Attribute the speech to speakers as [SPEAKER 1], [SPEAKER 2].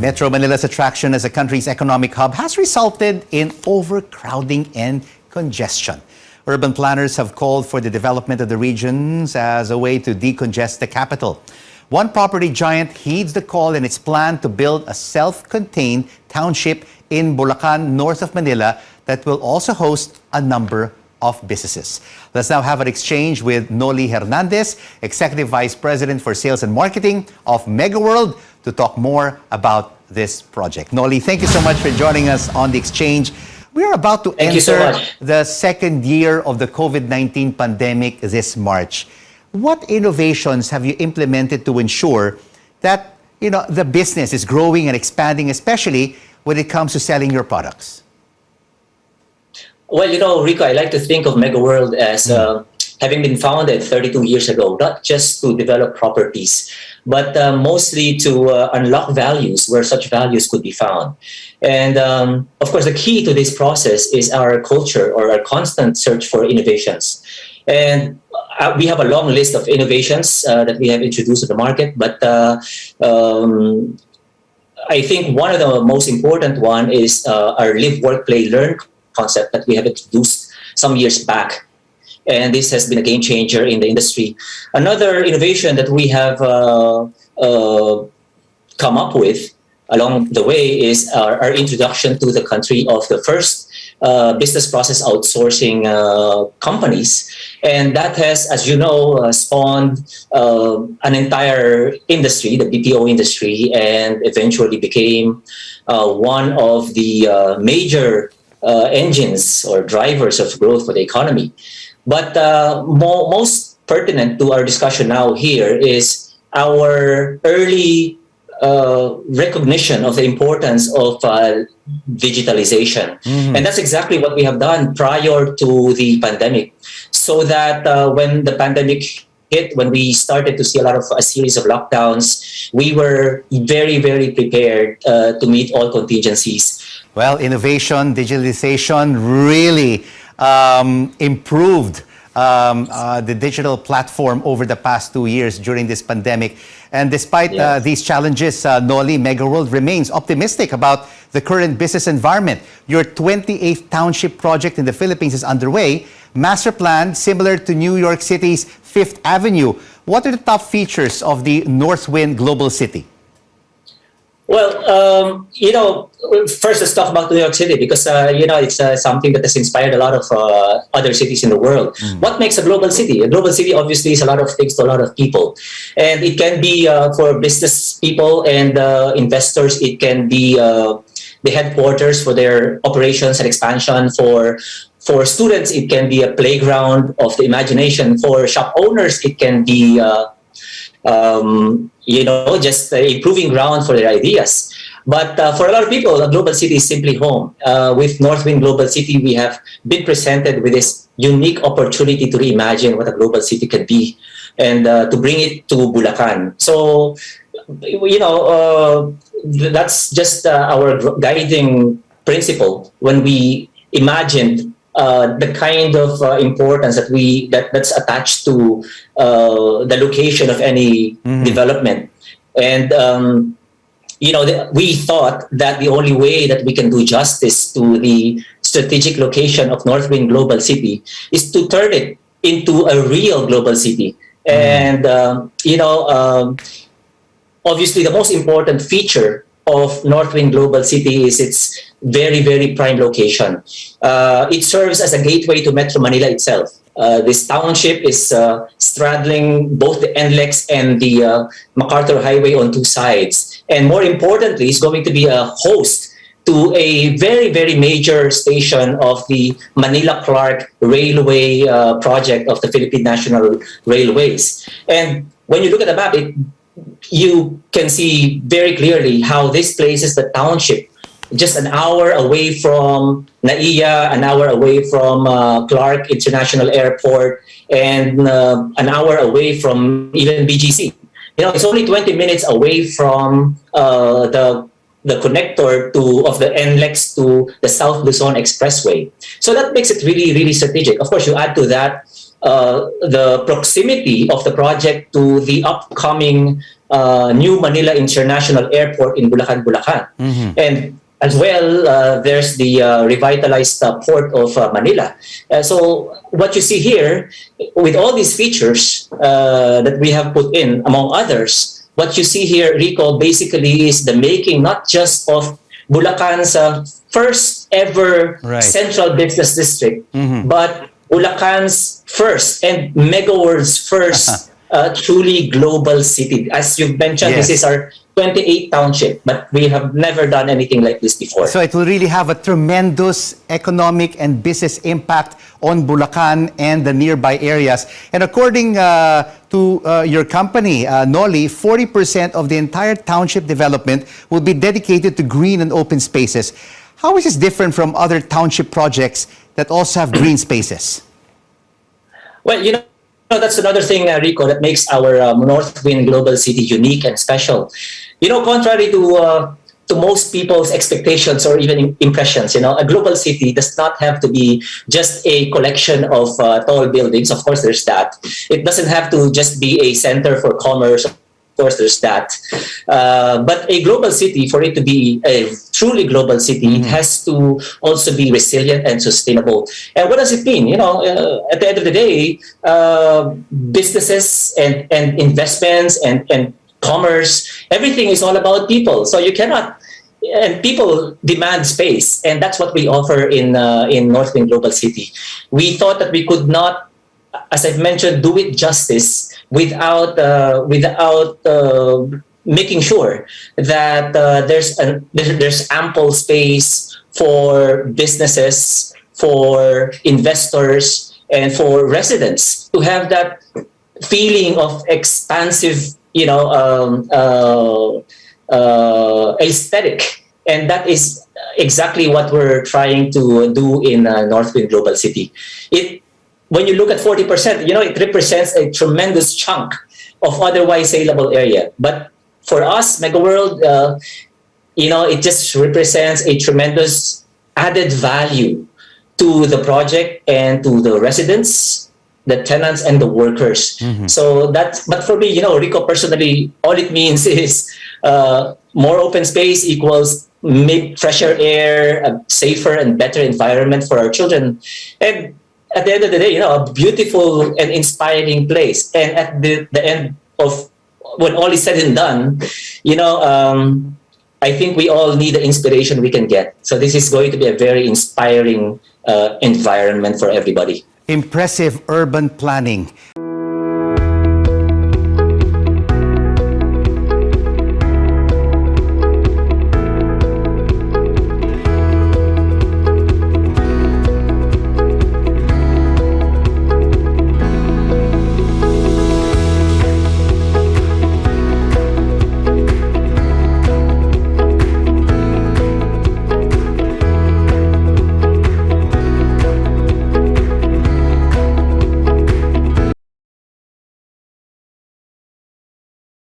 [SPEAKER 1] Metro Manila's attraction as a country's economic hub has resulted in overcrowding and congestion. Urban planners have called for the development of the regions as a way to decongest the capital. One property giant heeds the call in its plan to build a self-contained township in Bulacan, north of Manila, that will also host a number of businesses. Let's now have an exchange with Noli Hernandez, Executive Vice President for Sales and Marketing of Megaworld, to talk more about this project. Noli, thank you so much for joining us on the exchange. We are about to enter the second year of the COVID-19 pandemic this March. What innovations have you implemented to ensure that the business is growing and expanding, especially when it comes to selling your products?
[SPEAKER 2] Well, Rico, I like to think of Megaworld as having been founded 32 years ago, not just to develop properties, but mostly to unlock values where such values could be found. And of course, the key to this process is our culture, or our constant search for innovations. And we have a long list of innovations that we have introduced to the market, but I think one of the most important one is our live, work, play, learn concept that we have introduced some years back. And this has been a game changer in the industry. Another innovation that we have come up with along the way is our introduction to the country of the first business process outsourcing companies. And that has, as you know, spawned an entire industry, the BPO industry, and eventually became one of the major engines or drivers of growth for the economy. But most pertinent to our discussion now here is our early recognition of the importance of digitalization. And that's exactly what we have done prior to the pandemic. So that when the pandemic hit, when we started to see a series of lockdowns, we were very, very prepared to meet all contingencies.
[SPEAKER 1] Well, innovation, digitalization really improved the digital platform over the past 2 years during this pandemic. And despite these challenges, Noli, Megaworld remains optimistic about the current business environment. Your 28th township project in the Philippines is underway, master plan similar to New York City's 5th Avenue. What are the top features of the Northwin Global City?
[SPEAKER 2] Well, first let's talk about New York City because, it's something that has inspired a lot of other cities in the world. What makes a global city? A global city obviously is a lot of things to a lot of people. And it can be for business people and investors. It can be the headquarters for their operations and expansion. For students, it can be a playground of the imagination. For shop owners, it can be just a proving ground for their ideas. But for a lot of people, a global city is simply home. With Northwin Global City, we have been presented with this unique opportunity to reimagine what a global city can be and to bring it to Bulacan. So, that's just our guiding principle when we imagined the kind of importance that's attached to the location of any development. And, we thought that the only way that we can do justice to the strategic location of Northwin Global City is to turn it into a real global city. And, obviously the most important feature of Northwin Global City is its very, very prime location. It serves as a gateway to Metro Manila itself. This township is straddling both the NLEX and the McArthur Highway on two sides. And more importantly, it's going to be a host to a very, very major station of the Manila-Clark railway project of the Philippine National Railways. And when you look at the map, you can see very clearly how this places the township just an hour away from NAIA, an hour away from Clark International Airport, and an hour away from even BGC. It's only 20 minutes away from the connector of the NLEX to the South Luzon Expressway. So that makes it really, really strategic. Of course, you add to that the proximity of the project to the upcoming new Manila International Airport in Bulacan, Bulacan. And as well, there's the revitalized port of Manila. So what you see here, with all these features that we have put in, among others, what you see here, Rico, basically is the making not just of Bulacan's first ever central business district, but Bulacan's first and Megaworld's first truly global city. As you've mentioned, this is our 28th township, but we have never done anything like this before.
[SPEAKER 1] So it will really have a tremendous economic and business impact on Bulacan and the nearby areas. And according to your company, Noli, 40% of the entire township development will be dedicated to green and open spaces. How is this different from other township projects that also have green spaces?
[SPEAKER 2] Well, you know, that's another thing, Rico, that makes our Northwin Global City unique and special. You know, contrary to most people's expectations or even impressions, you know, a global city does not have to be just a collection of tall buildings. Of course, there's that. It doesn't have to just be a center for commerce. Of course, there's that. But a global city, for it to be a truly global city, it has to also be resilient and sustainable. And what does it mean? You know, at the end of the day, businesses and investments and commerce, everything is all about people. So you cannot, and people demand space, and that's what we offer in Northwin Global City. We thought that we could not, as I've mentioned, do it justice without making sure that there's ample space for businesses, for investors, and for residents to have that feeling of expansive, you know, aesthetic. And that is exactly what we're trying to do in Northwin Global City. When you look at 40%, you know, it represents a tremendous chunk of otherwise saleable area. But for us, Megaworld, you know, it just represents a tremendous added value to the project and to the residents, the tenants, and the workers. So that's, but for me, you know, Rico, personally, all it means is more open space equals fresher air, a safer and better environment for our children. And at the end of the day, you know, a beautiful and inspiring place. And at the end of, when all is said and done, you know, I think we all need the inspiration we can get. So this is going to be a very inspiring environment for everybody.
[SPEAKER 1] Impressive urban planning.